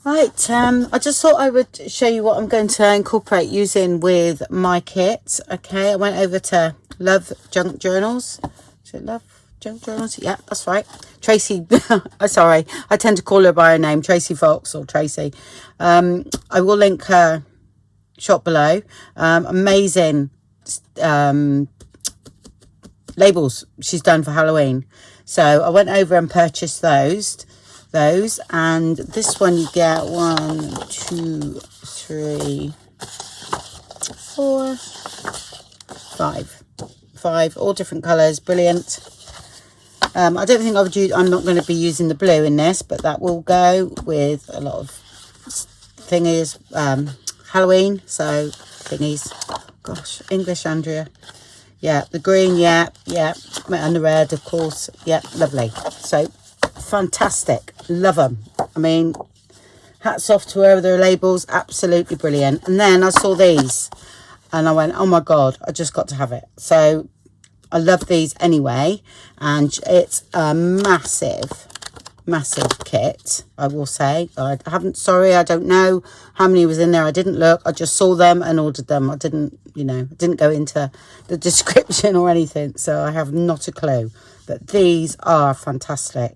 Right, I just thought I would show you what I'm going to incorporate using with my kit. Okay, I went over to Love Junk Journals. Is it Love Junk Journals? Yeah, that's right. Tracie, sorry, I tend to call her by her name, Tracie Fox or Tracie. I will link her shop below. Amazing labels she's done for Halloween. So I went over and purchased those, and this one you get 1, 2, 3, 4, 5, all different colors. Brilliant. I don't think I'm not going to be using the blue in this, but that will go with a lot of thingies, Halloween. So thingies, gosh, English, Andrea. Yeah, the green, yeah, and the red, of course. Yeah, lovely. So, fantastic. Love them. I mean, hats off to whoever their labels. Absolutely brilliant. And then I saw these, and I went, oh my God, I just got to have it. So, I love these anyway. And it's a massive kit, I will say. I don't know how many was in there. I didn't look. I just saw them and ordered them. I didn't go into the description or anything, so I have not a clue. But these are fantastic.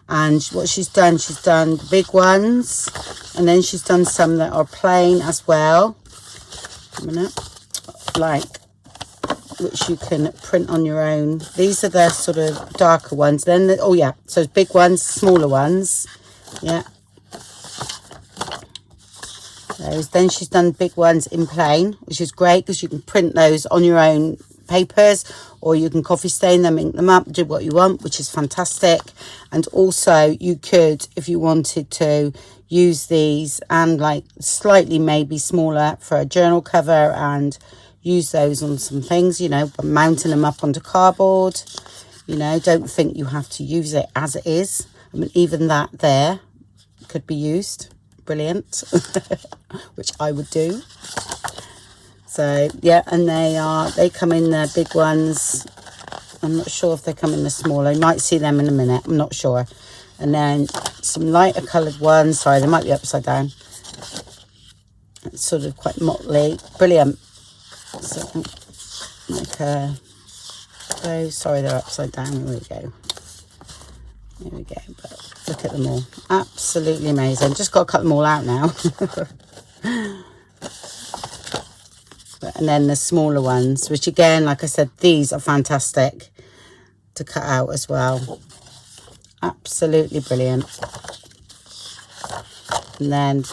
And what she's done the big ones, and then she's done some that are plain as well. A minute. Like, which you can print on your own. These are the sort of darker ones. Then so big ones, smaller ones. Yeah, those. Then she's done big ones in plain, which is great because you can print those on your own papers, or you can coffee stain them, ink them up, do what you want, which is fantastic. And also you could, if you wanted to, use these and like slightly maybe smaller for a journal cover and use those on some things, but mounting them up onto cardboard. Don't think you have to use it as it is. I mean, even that there could be used. Brilliant. Which I would do. So yeah, and they come in the big ones. I'm not sure if they come in the smaller. You might see them in a minute. I'm not sure. And then some lighter coloured ones. Sorry, they might be upside down. It's sort of quite motley. Brilliant. So, sorry, they're upside down. Here we go. But look at them all. Absolutely amazing. Just got to cut them all out now. And then the smaller ones, which again, like I said, these are fantastic to cut out as well. Absolutely brilliant. And then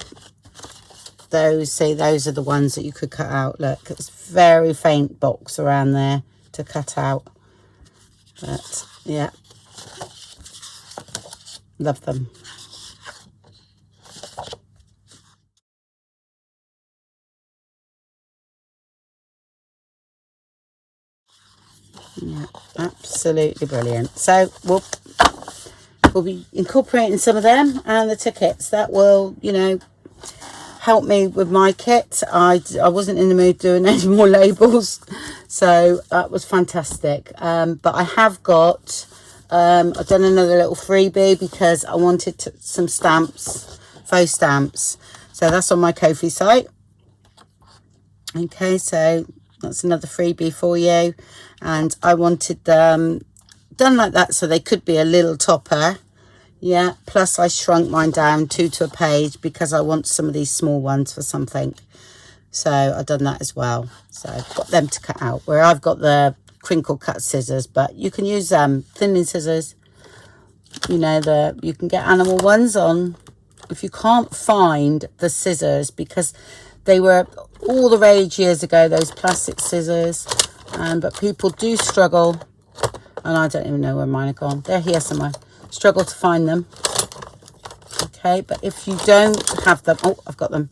those are the ones that you could cut out. Look, it's very faint box around there to cut out, but yeah, love them. Yeah, absolutely brilliant. So we'll be incorporating some of them and the tickets. That will, help me with my kit. I wasn't in the mood doing any more labels, so that was fantastic. But I have got I've done another little freebie because I wanted some stamps, faux stamps. So that's on my Ko-fi site. Okay, so that's another freebie for you. And I wanted them done like that so they could be a little topper. Yeah, plus I shrunk mine down 2 to a page because I want some of these small ones for something. So I've done that as well. So I've got them to cut out, where I've got the crinkle cut scissors, but you can use thinning scissors. You can get animal ones on. If you can't find the scissors, because they were all the rage years ago, those plastic scissors, but people do struggle, and I don't even know where mine are gone. They're here somewhere. Struggle to find them. Okay, but if you don't have them, I've got them.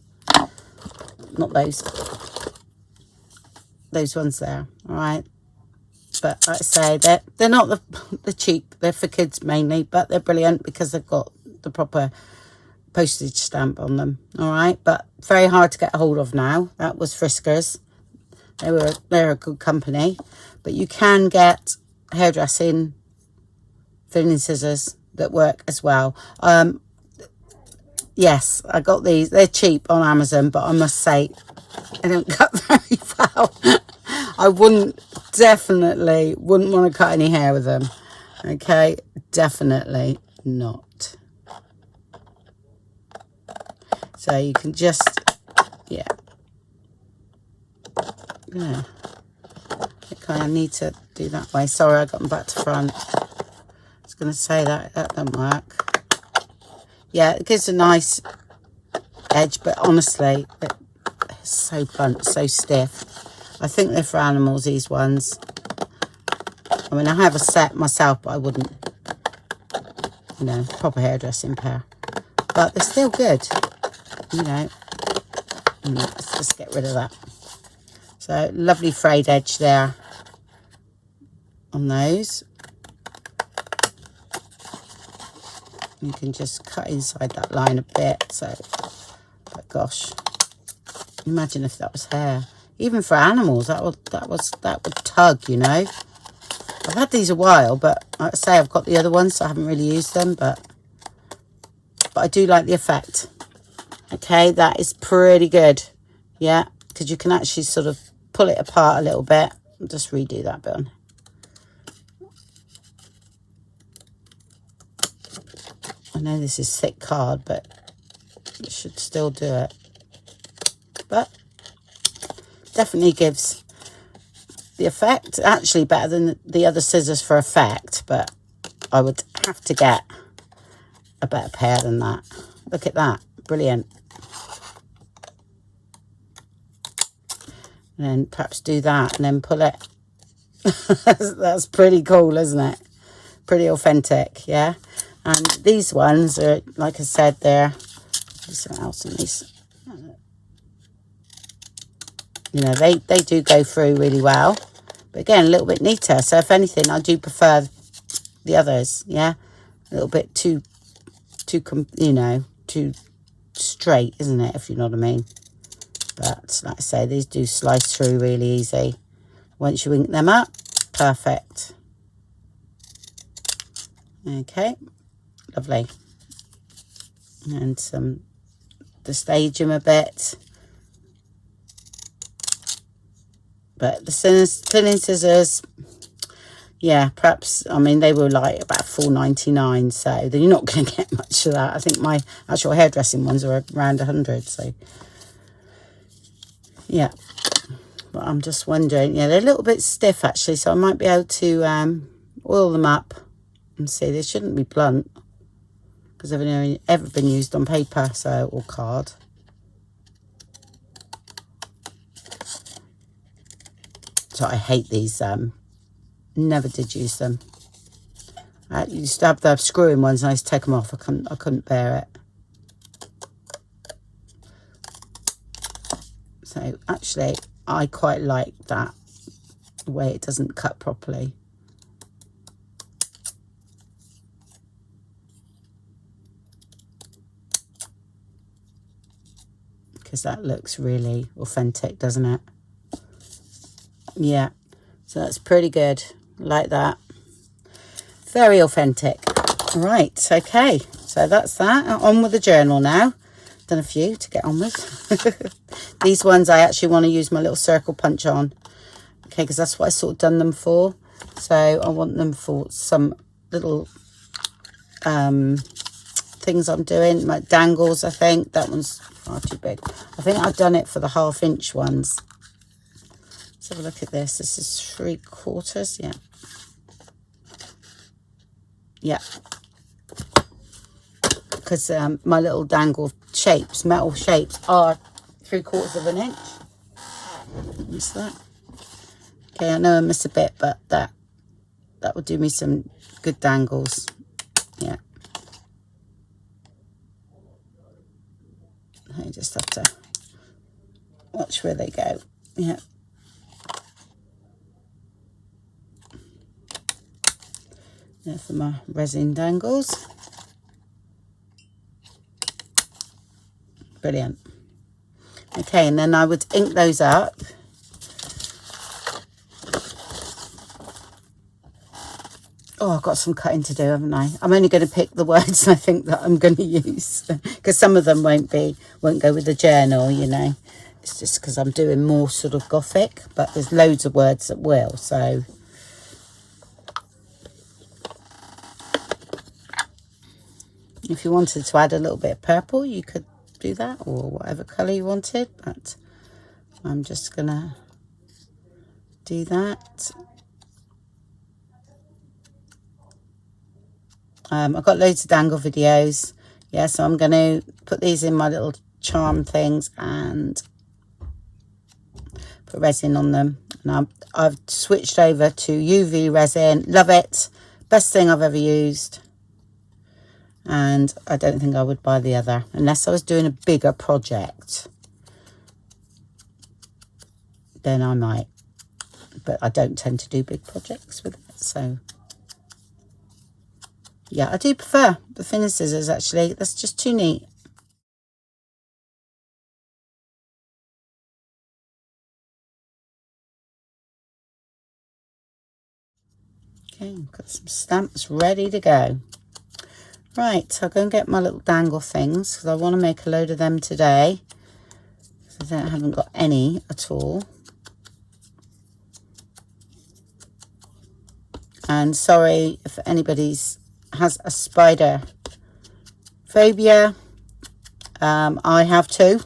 Not those ones there. All right, but like I say, they're not the cheap. They're for kids mainly, but they're brilliant because they've got the proper postage stamp on them. All right, but very hard to get a hold of now. That was Friskers. They're a good company, but you can get hairdressing thinning scissors that work as well. yes, I got these. They're cheap on Amazon, but I must say they don't cut very well. I definitely wouldn't want to cut any hair with them. Okay, definitely not. So you can just, yeah. Yeah. Okay, I need to do that way. Sorry, I got them back to front. I was going to say that doesn't work. Yeah, it gives a nice edge, but honestly, they're so blunt, so stiff. I think they're for animals, these ones. I mean, I have a set myself, but I wouldn't, you know, proper hairdressing pair. But they're still good, you know. Let's just get rid of that. So, lovely frayed edge there on those. You can just cut inside that line a bit. So, but gosh, imagine if that was hair. Even for animals, that would tug, you know. I've had these a while, but like I say, I've got the other ones, so I haven't really used them, but I do like the effect. Okay, that is pretty good. Yeah, because you can actually sort of pull it apart a little bit. I'll just redo that bit on. I know this is thick card, but it should still do it. But definitely gives the effect. Actually better than the other scissors for effect, but I would have to get a better pair than that. Look at that. Brilliant. And then perhaps do that and then pull it. That's pretty cool, isn't it? Pretty authentic, yeah. And these ones are, like I said, they're, there's something else in these. You know, they do go through really well. But again, a little bit neater. So if anything, I do prefer the others, yeah. A little bit too straight, isn't it, if you know what I mean? But like I say, these do slice through really easy. Once you ink them up, perfect. Okay, lovely. And to stage them a bit. But the thinning scissors, yeah, perhaps, I mean, they were like about $4.99, so you're not going to get much of that. I think my actual hairdressing ones are around 100, so yeah. But I'm just wondering, yeah, they're a little bit stiff actually, so I might be able to oil them up and see. They shouldn't be blunt because they've only ever been used on paper, so, or card. So I hate these, never did use them. I used to have the screw-in ones and I used to take them off. I couldn't bear it. So actually I quite like that, the way it doesn't cut properly. Because that looks really authentic, doesn't it? Yeah, so that's pretty good, like that. Very authentic. Right, okay, so that's that. On with the journal now. Done a few to get on with. These ones I actually want to use my little circle punch on. Okay, because that's what I sort of done them for. So I want them for some little things I'm doing. My dangles, I think. That one's far too big. I think I've done it for the 1/2 inch ones. Let's have a look at this. This is 3/4, yeah. Yeah. Because my little dangle shapes, metal shapes, are 3/4 inch. What's that? Okay, I know I missed a bit, but that would do me some good dangles. Yeah. I just have to watch where they go. Yeah. There for my resin dangles. Brilliant. Okay, and then I would ink those up. Oh, I've got some cutting to do, haven't I? I'm only going to pick the words I think that I'm going to use, because some of them won't go with the journal, you know. It's just because I'm doing more sort of gothic, but there's loads of words that will. So if you wanted to add a little bit of purple, you could do that, or whatever colour you wanted, but I'm just going to do that. I've got loads of dangle videos. Yeah, so I'm going to put these in my little charm things and put resin on them. And I've switched over to UV resin. Love it. Best thing I've ever used. And I don't think I would buy the other unless I was doing a bigger project. Then I might. But I don't tend to do big projects with it, so... Yeah, I do prefer the thinner scissors, actually. That's just too neat. Okay, got some stamps ready to go. Right, I'll go and get my little dangle things, because I want to make a load of them today. I haven't got any at all. And sorry if anybody's has a spider phobia. I have too.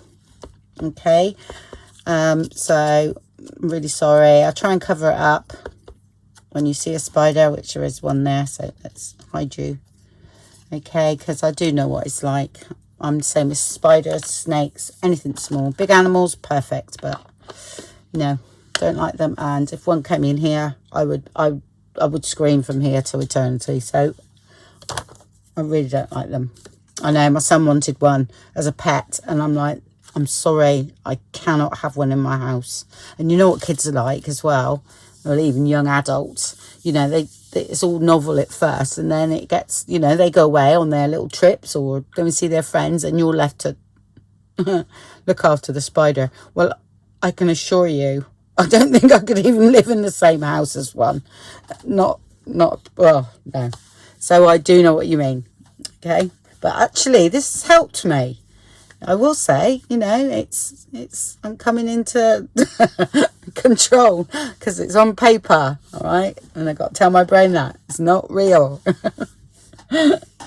Okay, so I'm really sorry. I try and cover it up when you see a spider, which there is one there, so let's hide you. Okay, because I do know what it's like. I'm the same as spiders, snakes, anything small. Big animals, perfect, but no, don't like them. And if one came in here, I would scream from here to eternity. So I really don't like them. I know my son wanted one as a pet, and I'm like, I'm sorry, I cannot have one in my house. And you know what kids are like as well, or even young adults. You know, it's all novel at first, and then it gets, you know, they go away on their little trips or go and see their friends, and you're left to look after the spider. Well, I can assure you, I don't think I could even live in the same house as one. Not, well, no. So I do know what you mean, okay? But actually, this has helped me. I will say, you know, I'm coming into control because it's on paper, all right? And I've got to tell my brain that it's not real.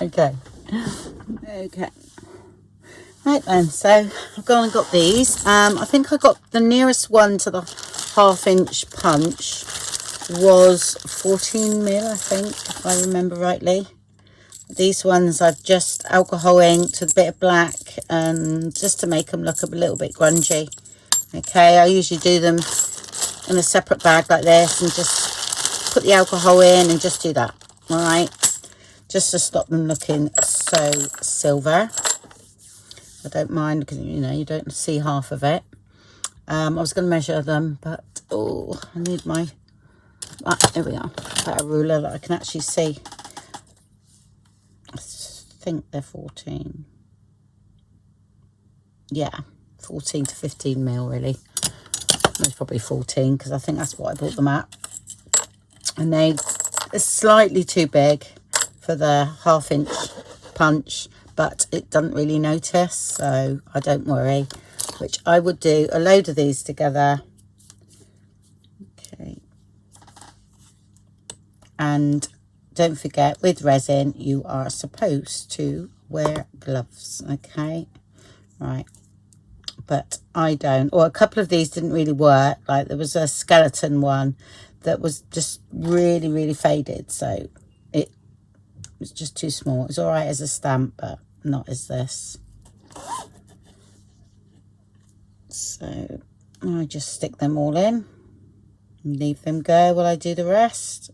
Okay. Right then, so I've gone and got these. I think I got the nearest one to the 1/2 inch punch was 14 mil, I think, if I remember rightly. These ones I've just alcohol inked with a bit of black, and just to make them look a little bit grungy. Okay, I usually do them in a separate bag like this and just put the alcohol in and just do that. All right, just to stop them looking so silver. I don't mind because, you know, you don't see half of it. I was going to measure them, but oh, I need my, there we are, better ruler that I can actually see. I think they're 14. Yeah, 14 to 15 mil really. It's probably 14 because I think that's what I bought them at. And they're slightly too big for the 1/2 inch punch, but it doesn't really notice, so I don't worry. Which I would do a load of these together. Okay. And don't forget, with resin, you are supposed to wear gloves, okay? Right. But I don't. Or a couple of these didn't really work. Like there was a skeleton one that was just really, really faded. So it was just too small. It's all right as a stamp, but not as this. So I just stick them all in and leave them go while I do the rest.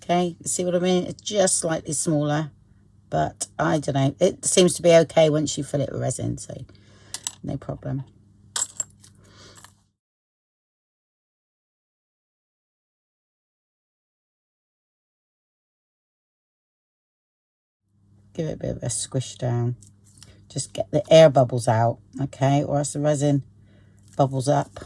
Okay, see what I mean? It's just slightly smaller, but I don't know. It seems to be okay once you fill it with resin, so no problem. Give it a bit of a squish down. Just get the air bubbles out, okay? Or else the resin bubbles up.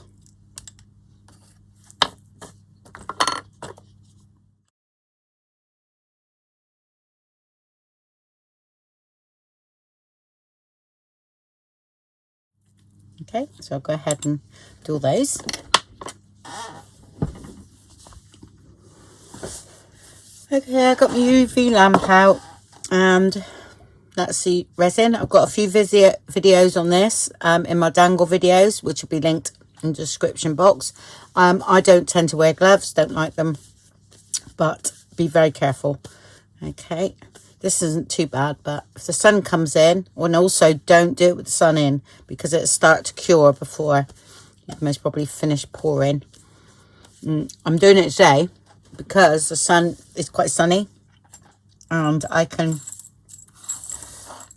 Okay, so I'll go ahead and do all those. Okay, I got my UV lamp out, and that's the resin. I've got a few videos on this in my dangle videos, which will be linked in the description box. I don't tend to wear gloves, don't like them, but be very careful. Okay, this isn't too bad, but if the sun comes in, and also don't do it with the sun in, because it'll start to cure before you most probably finish pouring. I'm doing it today because the sun is quite sunny and I can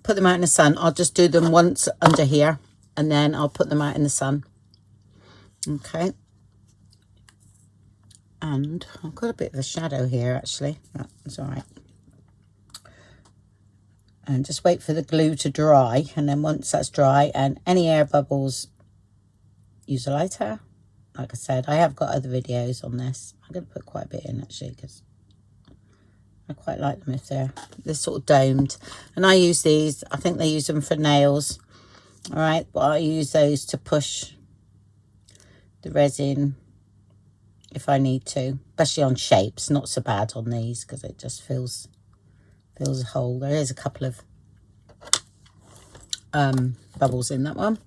put them out in the sun. I'll just do them once under here and then I'll put them out in the sun. Okay. And I've got a bit of a shadow here actually. That's all right. And just wait for the glue to dry, and then once that's dry and any air bubbles, use a lighter. Like I said, I have got other videos on this. I'm going to put quite a bit in actually because I quite like them if they're sort of domed. And I use these, I think they use them for nails. All right, but I use those to push the resin if I need to, especially on shapes. Not so bad on these because it just fills a hole. There is a couple of bubbles in that one.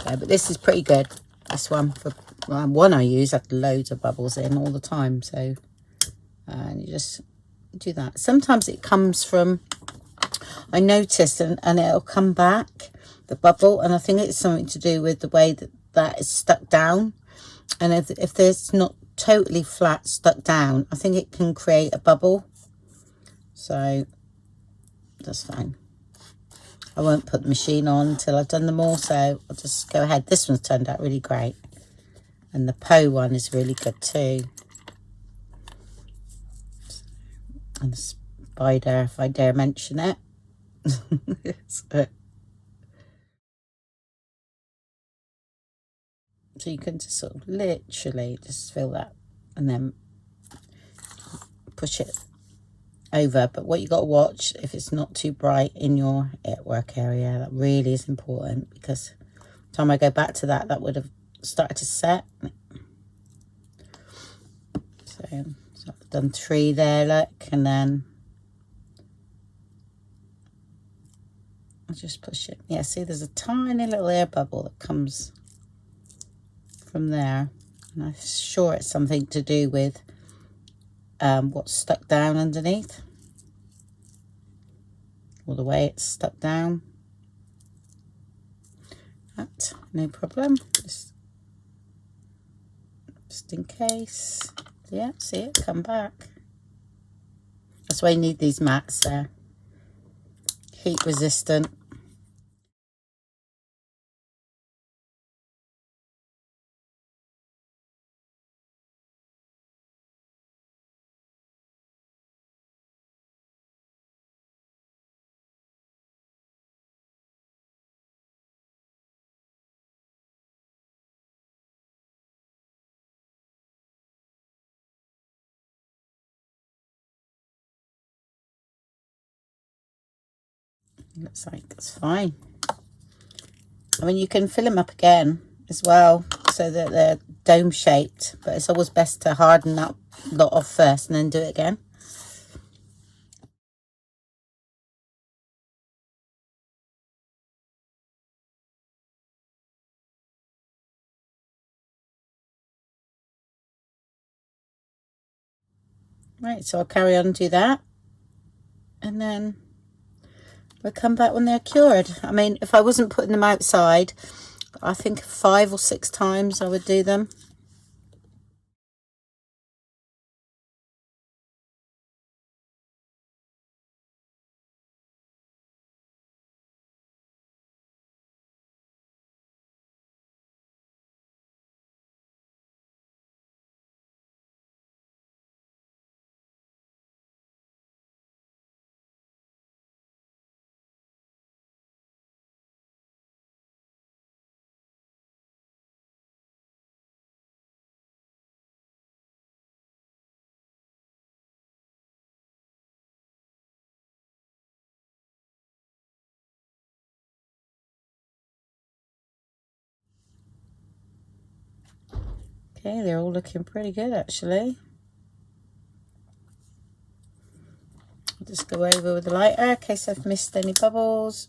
Yeah, but this is pretty good. This one, for one I use, had loads of bubbles in all the time. So, and you just do that. Sometimes it comes from, I noticed, and it'll come back, the bubble, and I think it's something to do with the way that is stuck down. And if there's not totally flat stuck down, I think it can create a bubble. So that's fine. I won't put the machine on until I've done them all, so I'll just go ahead. This one's turned out really great. And the Poe one is really good too. And the spider, if I dare mention it. So you can just sort of literally just fill that and then push it over. But what you got to watch, if it's not too bright in your work area, that really is important, because by the time I go back to that would have started to set. So I've done 3 there, look, and then I'll just push it. Yeah, see, there's a tiny little air bubble that comes from there, and I'm sure it's something to do with what's stuck down underneath, or the way it's stuck down. That, no problem, just in case. Yeah, see it come back. That's why you need these mats there, heat resistant. Looks like it's fine. I mean, you can fill them up again as well so that they're dome shaped, but it's always best to harden that lot off first and then do it again. Right, so I'll carry on and do that, and then we'll come back when they're cured. I mean, if I wasn't putting them outside, I think 5 or 6 times I would do them. Okay, they're all looking pretty good actually. I'll just go over with the lighter in case I've missed any bubbles.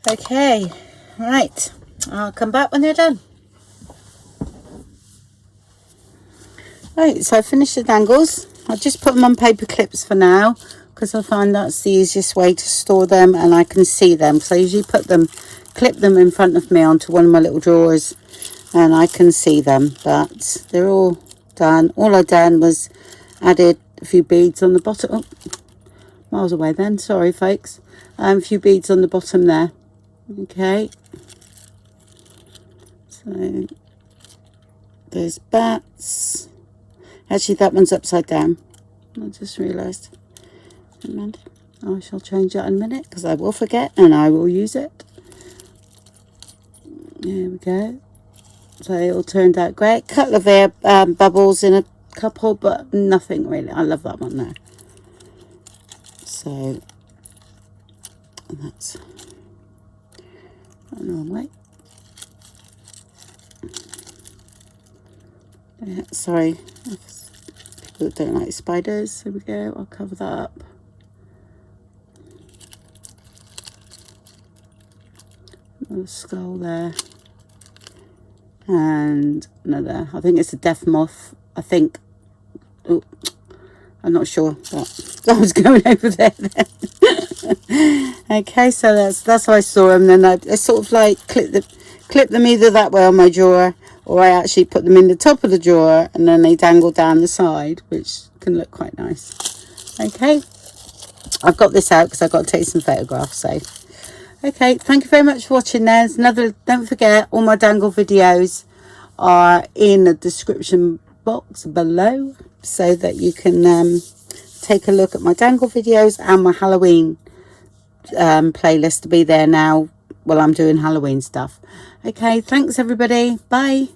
Okay, right, I'll come back when they're done. Right, so I finished the dangles. I'll just put them on paper clips for now because I find that's the easiest way to store them and I can see them. So I usually clip them in front of me onto one of my little drawers and I can see them, but they're all done. All I done was added a few beads on the bottom. Oh, miles away then, sorry folks. A few beads on the bottom there. Okay, so there's bats. Actually, that one's upside down. I just realised. I shall change that in a minute because I will forget and I will use it. There we go. So it all turned out great. Couple of air bubbles in a couple, but nothing really. I love that one there. So that's the wrong way. Yeah, sorry. People don't like spiders. There we go. I'll cover that up. Another skull there. And another, I think it's a death moth. I think, oh, I'm not sure, but I was going over there then. Okay, so that's how I saw them. Then I sort of like clip them either that way on my drawer, or I actually put them in the top of the drawer and then they dangle down the side, which can look quite nice. Okay, I've got this out because I've got to take some photographs. So okay, thank you very much for watching. There's another, don't forget, all my dangle videos are in the description box below so that you can take a look at my dangle videos and my Halloween playlist to be there now while I'm doing Halloween stuff. Okay, thanks everybody. Bye.